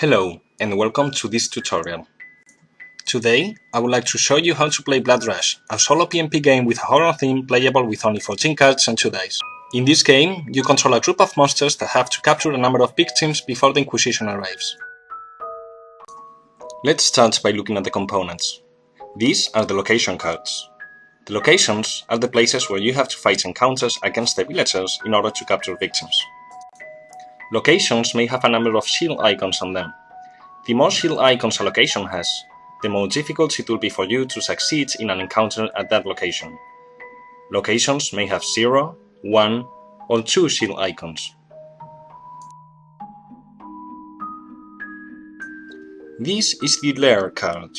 Hello and welcome to this tutorial. Today I would like to show you how to play Blood Rush, a solo PvP game with a horror theme playable with only 14 cards and 2 dice. In this game, you control a group of monsters that have to capture a number of victims before the Inquisition arrives. Let's start by looking at the components. These are the location cards. The locations are the places where you have to fight encounters against the villagers in order to capture victims. Locations may have a number of shield icons on them. The more shield icons a location has, the more difficult it will be for you to succeed in an encounter at that location. Locations may have 0, 1, or 2 shield icons. This is the lair card.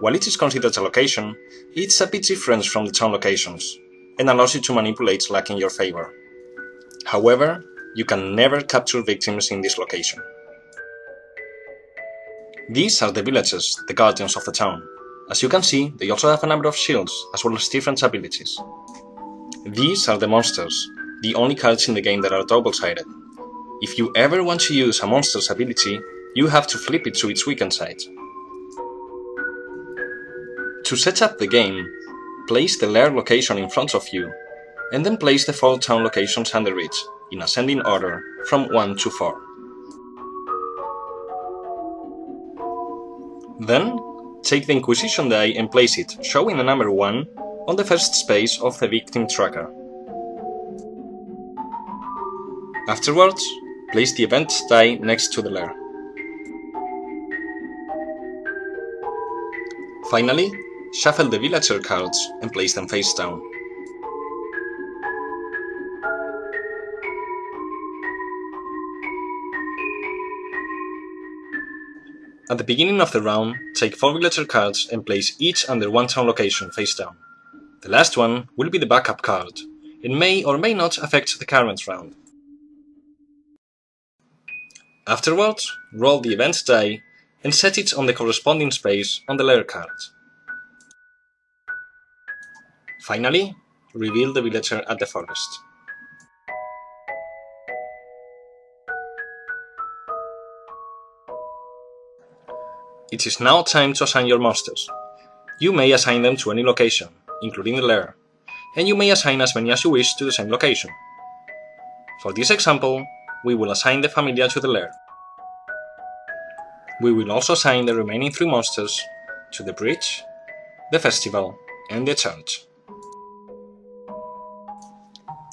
While it is considered a location, it's a bit different from the town locations, and allows you to manipulate luck in your favor. However, you can never capture victims in this location. These are the villagers, the guardians of the town. As you can see, they also have a number of shields, as well as different abilities. These are the monsters, the only cards in the game that are double-sided. If you ever want to use a monster's ability, you have to flip it to its weakened side. To set up the game, place the lair location in front of you, and then place the 4 town locations under it, in ascending order, from 1 to 4. Then, take the Inquisition die and place it, showing the number 1, on the first space of the victim tracker. Afterwards, place the event die next to the lair. Finally, shuffle the villager cards and place them face down. At the beginning of the round, take 4 villager cards and place each under one town location face down. The last one will be the backup card, and may or may not affect the current round. Afterwards, roll the event die and set it on the corresponding space on the lair card. Finally, reveal the villager at the forest. It is now time to assign your monsters. You may assign them to any location, including the lair, and you may assign as many as you wish to the same location. For this example, we will assign the Familia to the lair. We will also assign the remaining 3 monsters to the bridge, the festival, and the church.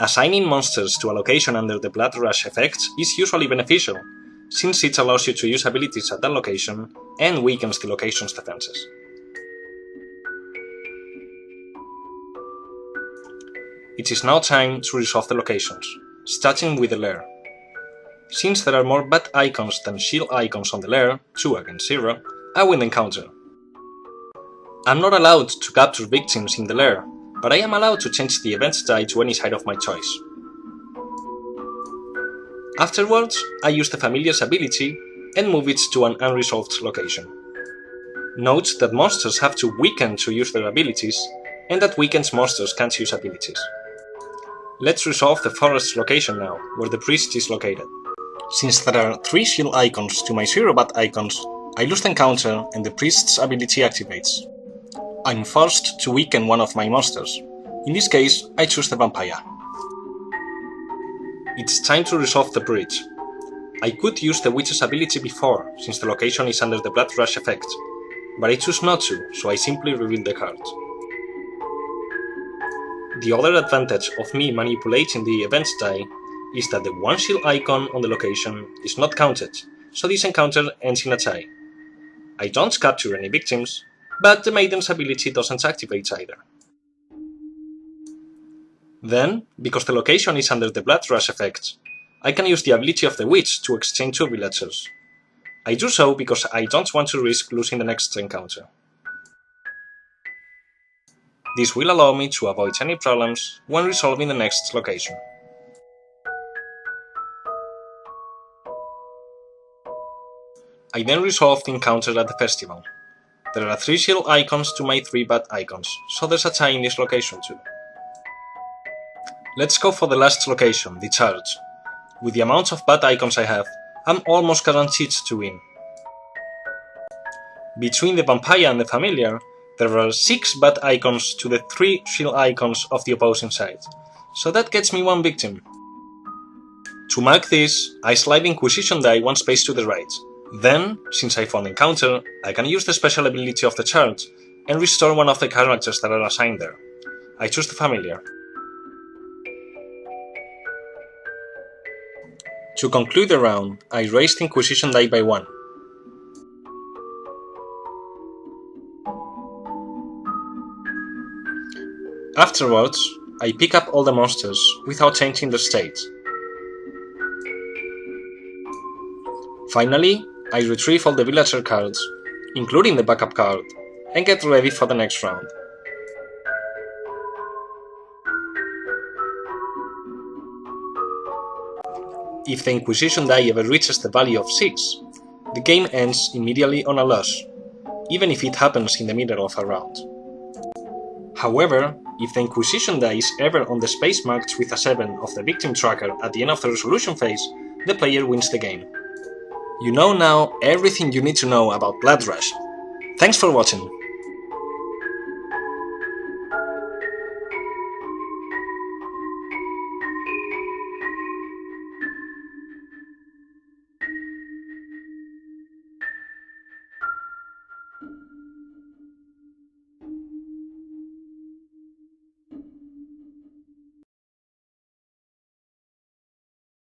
Assigning monsters to a location under the Blood Rush effect is usually beneficial, since it allows you to use abilities at that location and weakens the location's defenses. It is now time to resolve the locations, starting with the lair. Since there are more bad icons than shield icons on the lair, 2 against 0, I win the encounter. I'm not allowed to capture victims in the lair, but I am allowed to change the event die to any side of my choice. Afterwards, I use the Familia's ability and move it to an unresolved location. Note that monsters have to weaken to use their abilities, and that weakened monsters can't use abilities. Let's resolve the forest location now, where the priest is located. Since there are 3 shield icons to my 0 bad icons, I lose the encounter and the priest's ability activates. I'm forced to weaken one of my monsters. In this case, I choose the vampire. It's time to resolve the bridge. I could use the witch's ability before, since the location is under the Blood Rush effect, but I choose not to, so I simply reveal the card. The other advantage of me manipulating the event die is that the 1 shield icon on the location is not counted, so this encounter ends in a tie. I don't capture any victims, but the Maiden's ability doesn't activate either. Then, because the location is under the Blood Rush effect, I can use the ability of the Witch to exchange 2 villagers. I do so because I don't want to risk losing the next encounter. This will allow me to avoid any problems when resolving the next location. I then resolve the encounter at the festival. There are 3 shield icons to my 3 bad icons, so there's a tie in this location too. Let's go for the last location, the church. With the amount of bad icons I have, I'm almost guaranteed to win. Between the vampire and the familiar, there are 6 bad icons to the 3 shield icons of the opposing side, so that gets me 1 victim. To mark this, I slide the Inquisition die 1 space to the right. Then, since I found encounter, I can use the special ability of the chart and restore one of the characters that are assigned there. I choose the familiar. To conclude the round, I raise the Inquisition die by 1. Afterwards, I pick up all the monsters without changing their state. Finally, I retrieve all the villager cards, including the backup card, and get ready for the next round. If the Inquisition die ever reaches the value of 6, the game ends immediately on a loss, even if it happens in the middle of a round. However, if the Inquisition die is ever on the space marked with a 7 of the victim tracker at the end of the resolution phase, the player wins the game. You know now everything you need to know about Blood Rush. Thanks for watching!